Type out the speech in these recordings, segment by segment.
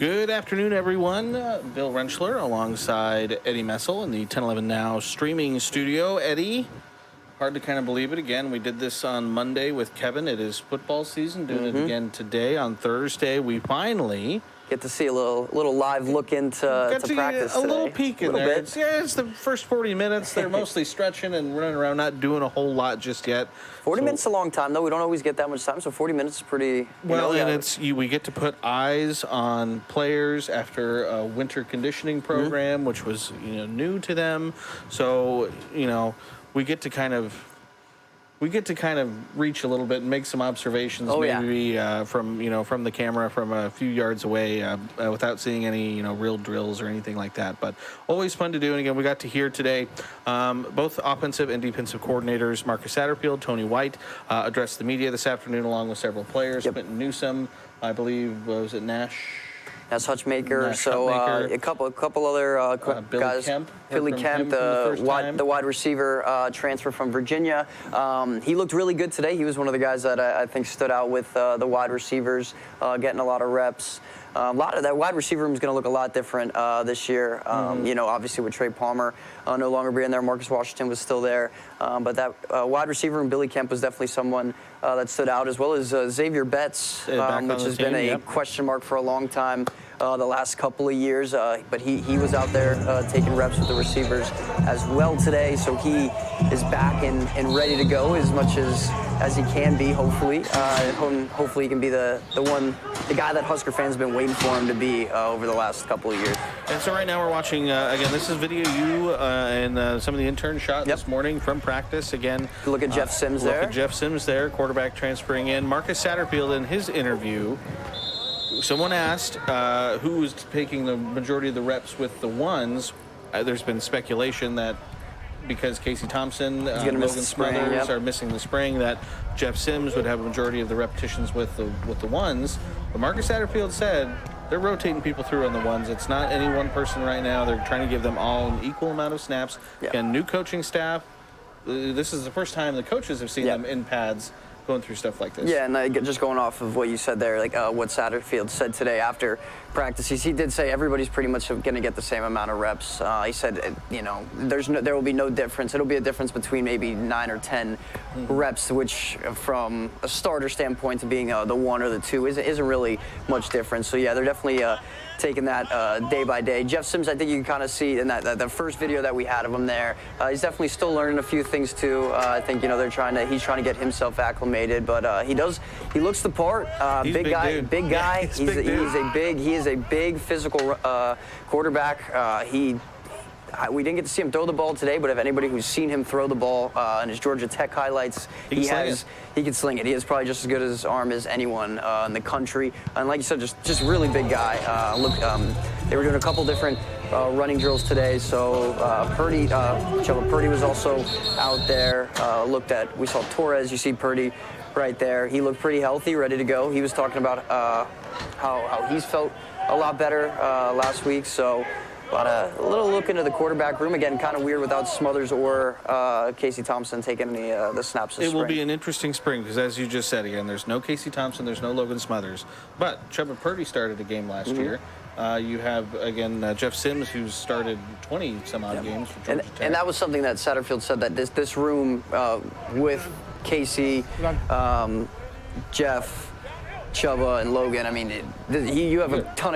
Good afternoon, everyone. Bill Rentschler alongside Eddie Messel in the 1011 Now streaming studio. Eddie, hard to kind of believe it. Again, we did this on Monday with Kevin. It is football season. Doing it again today on Thursday. We finally get to see a little live look into practice a today. little peek in there. It's the first 40 minutes. They're mostly stretching and running around, not doing a whole lot just yet. 40 minutes is a long time, though. We don't always get that much time, so 40 minutes is pretty. Well, and we get to put eyes on players after a winter conditioning program, which was new to them. So we get to kind of reach a little bit and make some observations, from the camera from a few yards away without seeing any real drills or anything like that. But always fun to do. And again, we got to hear today both offensive and defensive coordinators, Marcus Satterfield, Tony White, addressed the media this afternoon along with several players. Yep. Quentin Newsome, I believe, was it Nash? That's Hutchmaker. A couple other guys. Billy Kemp, the wide receiver transfer from Virginia. He looked really good today. He was one of the guys that I think stood out with the wide receivers, getting a lot of reps. A lot of that wide receiver room is going to look a lot different this year. Obviously with Trey Palmer no longer being there, Marcus Washington was still there, but that wide receiver room, Billy Kemp was definitely someone that stood out, as well as Xavier Betts, which has been a question mark for a long time. The last couple of years, but he was out there taking reps with the receivers as well today, so he is back and ready to go as much as he can be, hopefully. Hopefully he can be the guy that Husker fans have been waiting for him to be over the last couple of years. And so right now we're watching, again, this is video you and some of the interns shot this morning from practice. Again, look at Jeff Sims there. Look at Jeff Sims there, quarterback transferring in. Marcus Satterfield in his interview, someone asked who was taking the majority of the reps with the ones. There's been speculation that because Casey Thompson, Logan Smothers are missing the spring, that Jeff Sims would have a majority of the repetitions with the ones. But Marcus Satterfield said they're rotating people through on the ones. It's not any one person right now. They're trying to give them all an equal amount of snaps. Again, new coaching staff. This is the first time the coaches have seen them in pads going through stuff like this. Yeah, and just going off of what you said there, like what Satterfield said today after practice, he did say everybody's pretty much going to get the same amount of reps. He said, there will be no difference. It'll be a difference between maybe 9 or 10 reps, which from a starter standpoint to being the 1 or the 2 isn't really much difference. So yeah, they're definitely taking that day by day. Jeff Sims, I think you can kind of see in the first video that we had of him there, he's definitely still learning a few things too. I think he's trying to get himself acclimated, but he looks the part. Big guy. Yeah, he is a big physical quarterback. We didn't get to see him throw the ball today, but if anybody who's seen him throw the ball in his Georgia Tech highlights, he can sling it. He has probably just as good as arm as anyone in the country. And like you said, just really big guy. They were doing a couple different running drills today. So Purdy was also out there. We saw Torres. You see Purdy right there. He looked pretty healthy, ready to go. He was talking about how he's felt a lot better last week. So a little look into the quarterback room. Again, kind of weird without Smothers or Casey Thompson taking the snaps this spring. It will be an interesting spring because, as you just said, again, there's no Casey Thompson, there's no Logan Smothers. But Chuba Purdy started a game last year. You have, again, Jeff Sims, who's started 20-some-odd games for Georgia Tech. And that was something that Satterfield said, that this room with Casey, Jeff, Chuba, and Logan, I mean, you have a ton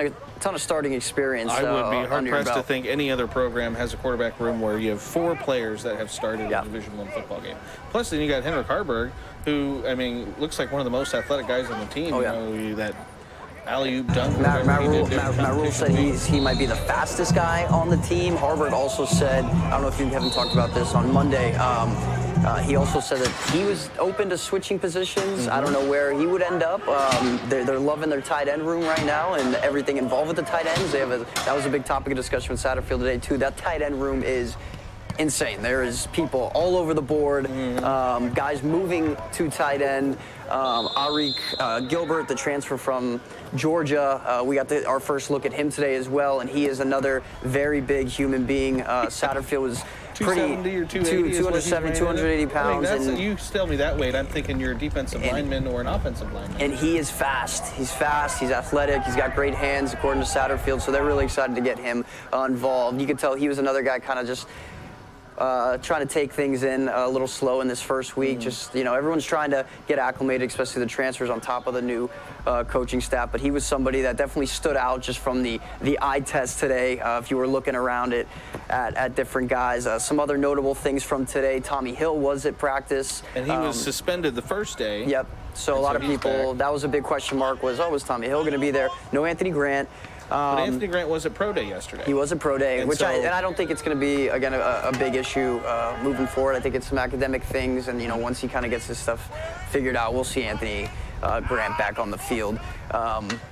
of starting experience. I would be hard-pressed to think any other program has a quarterback room where you have 4 players that have started a Division I football game. Plus, then you got Henrik Harburg, who, I mean, looks like one of the most athletic guys on the team. That alley-oop dunk. Matt Rule said he might be the fastest guy on the team. Harburg also said, I don't know if you haven't talked about this on Monday, he also said that he was open to switching positions. I don't know where he would end up. They're loving their tight end room right now and everything involved with the tight ends. That was a big topic of discussion with Satterfield today, too. That tight end room is insane. There is people all over the board, guys moving to tight end. Arik Gilbert, the transfer from Georgia, we got our first look at him today as well, and he is another very big human being. Satterfield was 270 or 280? 270, 280 pounds. I mean, that's, and you tell me that weight, I'm thinking you're a defensive lineman or an offensive lineman. And he is fast. He's fast. He's athletic. He's got great hands, according to Satterfield. So they're really excited to get him involved. You could tell he was another guy kind of just trying to take things in a little slow in this first week. Just, everyone's trying to get acclimated, especially the transfers on top of the new coaching staff. But he was somebody that definitely stood out just from the eye test today. If you were looking around it at different guys. Some other notable things from today. Tommy Hill was at practice. And he was suspended the first day. Yep. So a lot of people, that was a big question mark was Tommy Hill going to be there? No Anthony Grant. But Anthony Grant was at Pro Day yesterday. He was at Pro Day, and I don't think it's going to be, again, a big issue moving forward. I think it's some academic things, and, once he kind of gets his stuff figured out, we'll see Anthony Grant back on the field.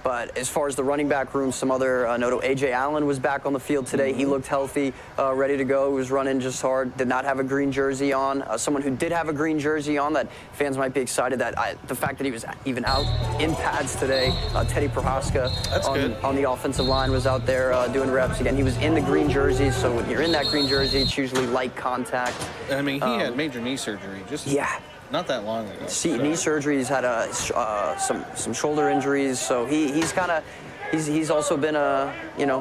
But as far as the running back room, some other notable, A.J. Allen was back on the field today. He looked healthy, ready to go. He was running just hard, did not have a green jersey on. Someone who did have a green jersey on that fans might be excited that the fact that he was even out in pads today. Teddy Prohaska on the offensive line was out there doing reps. Again, he was in the green jersey, so when you're in that green jersey, it's usually light contact. I mean, he had major knee surgery not that long ago. Knee surgery. He's had some shoulder injuries, so he's also been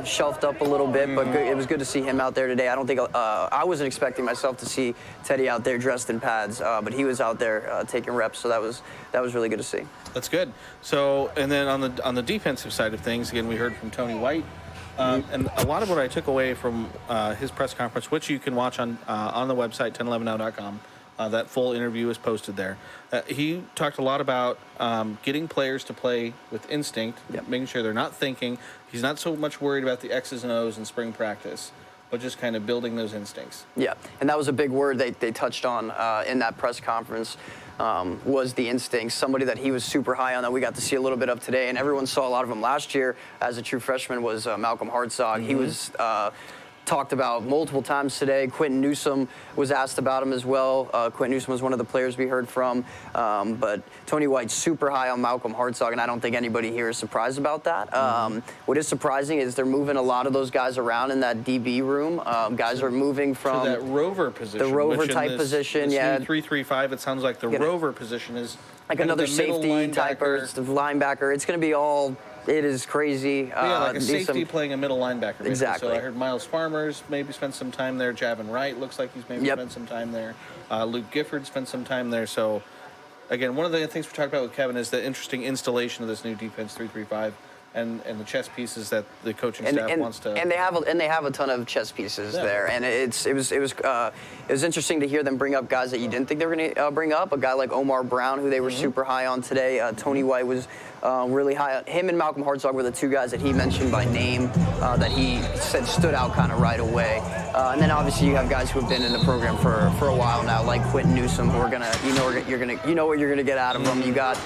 shelved up a little bit. But it was good to see him out there today. I don't think I wasn't expecting myself to see Teddy out there dressed in pads, but he was out there taking reps, so that was really good to see. That's good. So, and then on the defensive side of things, again, we heard from Tony White. And a lot of what I took away from his press conference, which you can watch on the website 1011now.com. That full interview is posted there. He talked a lot about getting players to play with instinct, making sure they're not thinking. He's not so much worried about the X's and O's in spring practice, but just kind of building those instincts. Yeah, and that was a big word they touched on in that press conference. Was the instincts, somebody that he was super high on that we got to see a little bit of today, and everyone saw a lot of him last year as a true freshman was Malcolm Hartzog. He was talked about multiple times today. Quentin Newsome was asked about him as well. Quentin Newsome was one of the players we heard from, but Tony White's super high on Malcolm Hartzog, and I don't think anybody here is surprised about that. What is surprising is they're moving a lot of those guys around in that DB room. Guys are moving from that rover position, the rover type position. This yeah, 3-3-5. It sounds like the rover position is like another safety type or linebacker. It's going to be all. It is crazy. Like a safety playing a middle linebacker. Exactly. So I heard Miles Farmers maybe spent some time there. Javin Wright looks like he's maybe spent some time there. Luke Gifford spent some time there. So, again, one of the things we talked about with Kevin is the interesting installation of this new defense 3-3-5 and the chess pieces that the coaching staff wants to. And they have a ton of chess pieces there. And it was interesting to hear them bring up guys that you didn't think they were going to bring up. A guy like Omar Brown, who they were super high on today. Tony White was really high on him, and Malcolm Hartzog were the two guys that he mentioned by name that he said stood out kind of right away. And then obviously you have guys who have been in the program for a while now, like Quentin Newsome, who are gonna you know what you're gonna get out of them. You got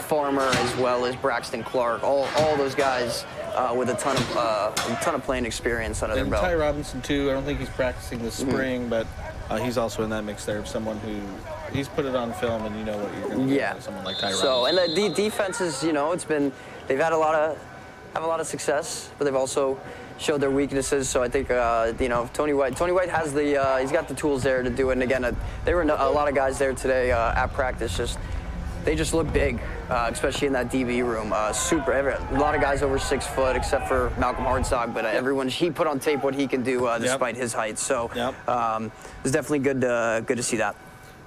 Farmer as well as Braxton Clark, all those guys with a ton of playing experience under their belt. Ty Robinson too. I don't think he's practicing this spring, but he's also in that mix there of someone who he's put it on film, and you know what you're going to get with someone like Ty Robinson. So, and the defenses, they've had a lot of success, but they've also showed their weaknesses. So I think Tony White has he's got the tools there to do it. And again, there were a lot of guys there today at practice. They just look big, especially in that DB room. A lot of guys over 6 foot, except for Malcolm Hartzog. But he put on tape what he can do despite his height. So it's definitely good to see that.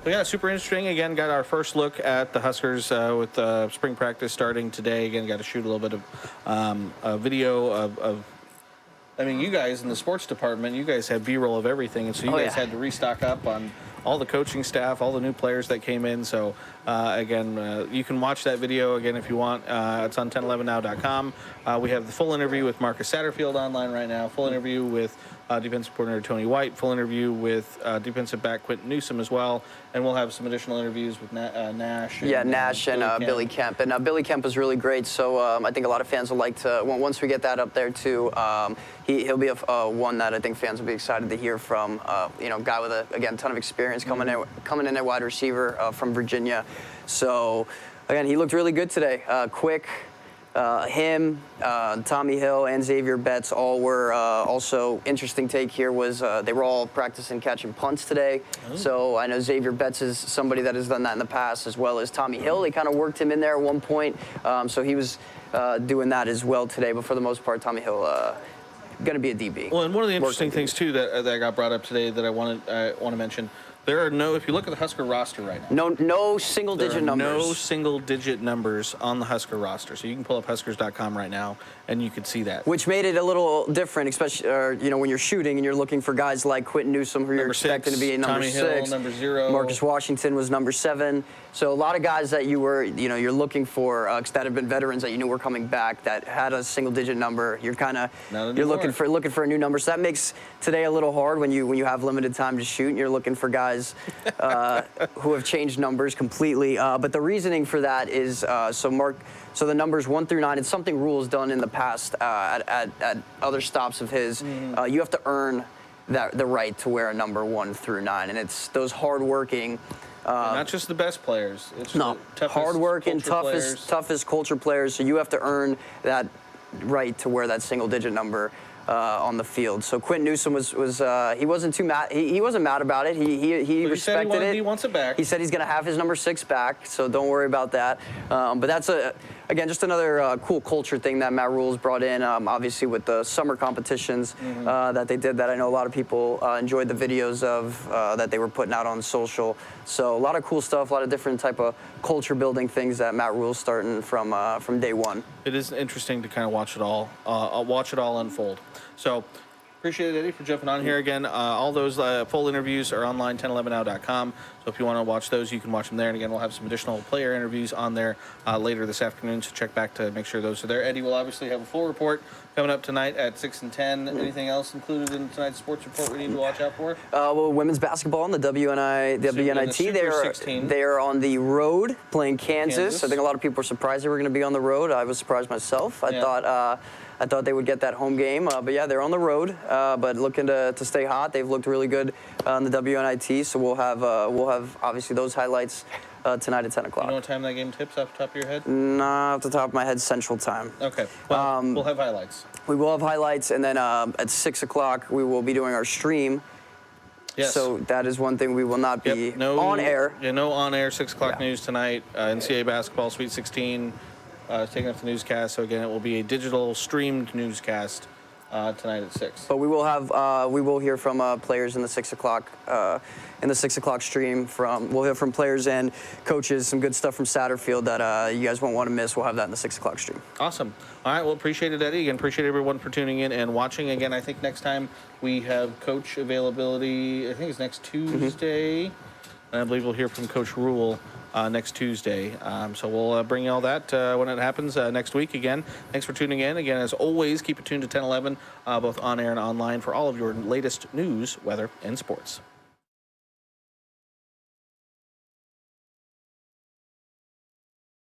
So yeah, super interesting. Again, got our first look at the Huskers with spring practice starting today. Again, got to shoot a little bit of a video of. I mean, you guys in the sports department, you guys have B-roll of everything, and so you guys had to restock up on all the coaching staff, all the new players that came in. So, again, you can watch that video, again, if you want. It's on 1011now.com. We have the full interview with Marcus Satterfield online right now, full interview with defensive coordinator Tony White, full interview with defensive back Quentin Newsome as well, and we'll have some additional interviews with Nash. Nash and Billy Kemp. And Billy Kemp was really great, so I think a lot of fans will like to, once we get that up there too, he'll be one that I think fans will be excited to hear from. Guy with a ton of experience coming in at wide receiver from Virginia. So again, he looked really good today. Quick. him, Tommy Hill, and Xavier Betts all were also interesting take here was they were all practicing catching punts today. Oh. So I know Xavier Betts is somebody that has done that in the past, as well as Tommy Hill. They kind of worked him in there at one point, so he was doing that as well today. But for the most part, Tommy Hill going to be a DB. Well, and one of the interesting things too that got brought up today that I want to mention. There are no, if you look at the Husker roster right now. No single-digit numbers. No single-digit numbers on the Husker roster. So you can pull up Huskers.com right now, and you can see that. Which made it a little different, especially when you're shooting and you're looking for guys like Quentin Newsom, who you're expecting to be a number 6. Hill, number 0. Marcus Washington was number 7. So a lot of guys that you were, you're looking for that have been veterans that you knew were coming back that had a single-digit number. You're kind of looking for a new number. So that makes today a little hard when you have limited time to shoot and you're looking for guys who have changed numbers completely. But the reasoning for that is so the numbers 1 through 9. It's something Rule has done in the past at other stops of his. You have to earn the right to wear a number 1 through 9, and it's those hardworking. Not just the best players. It's hardworking, toughest culture players. So you have to earn that right to wear that single-digit number on the field. So Quentin Newsom was he wasn't too mad. He wasn't mad about it. He respected it. He wants it back. He said he's going to have his number 6 back. So don't worry about that. But that's again just another cool culture thing that Matt Rule's brought in. Obviously with the summer competitions that they did, that I know a lot of people enjoyed the videos of that they were putting out on social. So a lot of cool stuff, a lot of different type of culture building things that Matt Rule's starting from day one. It is interesting to kind of watch it all unfold. So appreciate it, Eddie, for jumping on here again. All those full interviews are online, 1011now.com. So if you want to watch those, you can watch them there. And again, we'll have some additional player interviews on there later this afternoon. So check back to make sure those are there. Eddie will obviously have a full report coming up tonight at 6 and 10. Anything else included in tonight's sports report we need to watch out for? Well, women's basketball and the WNIT. They are on the road playing Kansas. I think a lot of people were surprised they were going to be on the road. I was surprised myself. I thought they would get that home game, but yeah, they're on the road, but looking to stay hot. They've looked really good on the WNIT, so we'll have obviously those highlights tonight at 10 o'clock. You know what time that game tips off the top of your head? Nah, off the top of my head, Central Time. Okay, well, we'll have highlights. We will have highlights, and then at 6 o'clock we will be doing our stream. Yes. So that is one thing we will not be on air. Yeah, no on air 6 o'clock news tonight. NCAA basketball, Sweet 16. Taking up the newscast, so again, it will be a digital streamed newscast tonight at 6. But we will hear from players in the 6 o'clock stream. We'll hear from players and coaches, some good stuff from Satterfield that you guys won't want to miss. We'll have that in the 6 o'clock stream. Awesome. All right, well, appreciate it, Eddie. Again, appreciate everyone for tuning in and watching. Again, I think next time we have coach availability. I think it's next Tuesday, and I believe we'll hear from Coach Rule next Tuesday. So we'll bring you all that when it happens next week. Again, thanks for tuning in. Again, as always, keep it tuned to 1011, both on air and online, for all of your latest news, weather, and sports.